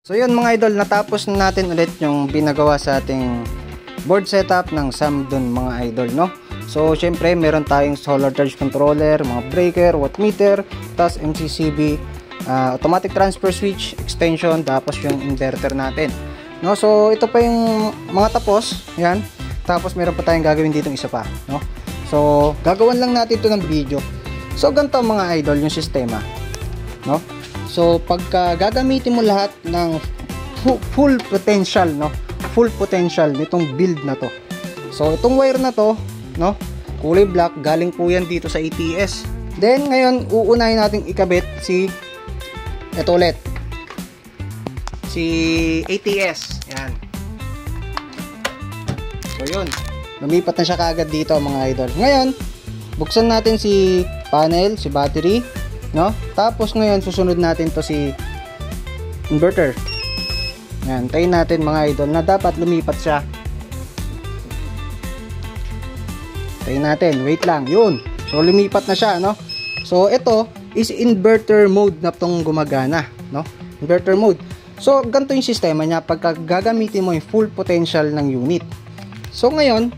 So yun mga idol, natapos na natin ulit yung binagawa sa ating board setup ng Samdon mga idol, no? So syempre meron tayong solar charge controller, mga breaker, wattmeter, tas MCCB, automatic transfer switch, extension, tapos yung inverter natin, no? So ito pa yung mga tapos, yan. Tapos meron pa tayong gagawin dito isa pa, no? So gagawan lang natin ito ng video. So ganito mga idol yung sistema, no? So pagka gagamitin mo lahat ng full potential, no? Full potential nitong build na to. So itong wire na to, no? Kulay black, galing po yan dito sa ATS. Then ngayon uunahin nating ikabit si ito ulit. Si ATS, yan. So yun, lumipat na siya kaagad dito mga idol. Ngayon, buksan natin si panel, si battery, no? Tapos ngayon susunod natin to si inverter. Yan, tayin natin mga idol na dapat lumipat siya. Tayin natin, wait lang, yun. So lumipat na siya, no? So ito is inverter mode na tong gumagana, no? Inverter mode. So ganito yung sistema niya pagka gagamitin mo yung full potential ng unit. So ngayon,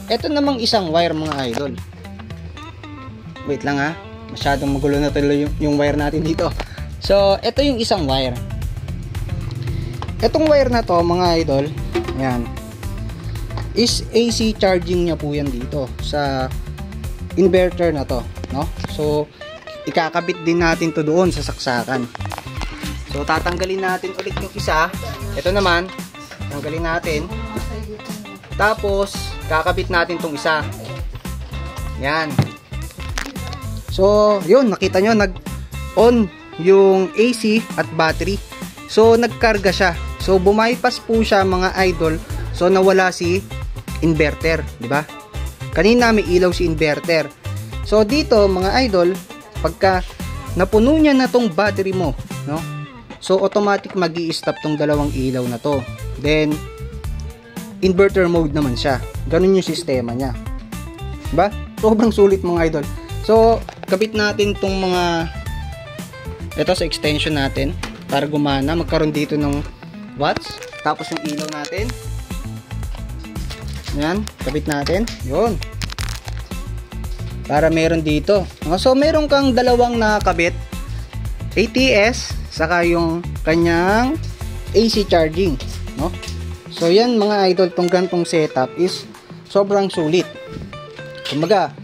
ito namang isang wire mga idol. Wait lang ha. Masyadong magulo na tuloy yung wire natin dito. So, ito yung isang wire. Itong wire na to mga idol, yan, is AC charging niya po yan dito sa inverter na to, no? So, ikakabit din natin to doon sa saksakan. So, tatanggalin natin ulit yung isa. Ito naman, tanggalin natin. Tapos, kakabit natin tong isa. Yan. So, yun, nakita nyo, nag-on yung AC at battery. So, nagkarga siya. So, bumaypas po siya mga idol. So, nawala si inverter, di ba? Kanina may ilaw si inverter. So, dito mga idol, pagka napuno niya na tong battery mo, no? So, automatic magi-stop tong dalawang ilaw na to. Then, inverter mode naman siya. Ganun yung sistema niya. Diba? Sobrang sulit mga idol. So, kabit natin tong mga ito sa extension natin para gumana, magkaroon dito ng watts. Tapos yung ilaw natin, yan, kabit natin, yun, para meron dito. So meron kang dalawang nakakabit, ATS saka yung kanyang AC charging, no? So yan mga idol, tong gantong setup is sobrang sulit. Kumbaga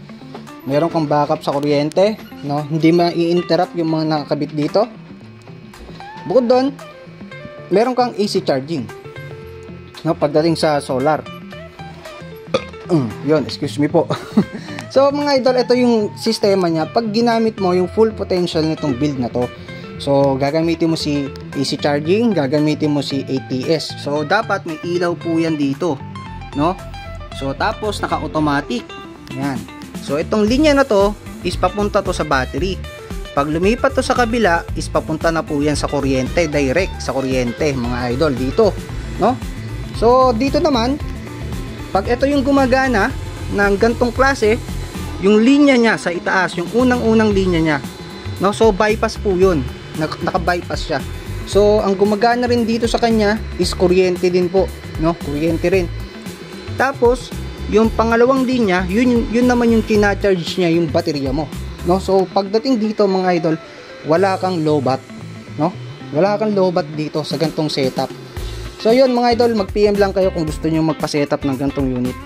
meron kang backup sa kuryente, no? Hindi ma-i-interrupt yung mga nakakabit dito. Bukod doon, meron kang AC charging, no? Pagdating sa solar. Yun, excuse me po. So mga idol, ito yung sistema niya pag ginamit mo yung full potential nitong build na to. So gagamitin mo si AC charging, gagamitin mo si ATS. So dapat may ilaw po yan dito, no? So tapos naka-automatic. Yan. So itong linya na to is papunta to sa battery. Pag lumipat to sa kabila is papunta na po yan sa kuryente, direct sa kuryente mga idol dito, no? So dito naman, pag ito yung gumagana ng gantong klase, yung linya niya sa itaas, yung unang-unang linya niya, no? So bypass po yun, naka-bypass siya. So ang gumagana rin dito sa kanya is kuryente din po, no? Kuryente rin. Tapos yung pangalawang linya, yun naman yung kina-charge niya yung baterya mo, no? So pagdating dito mga idol, wala kang lowbat, no? Wala kang lowbat dito sa gantong setup. So yun mga idol, mag-PM lang kayo kung gusto niyo magpa-setup ng gantong unit.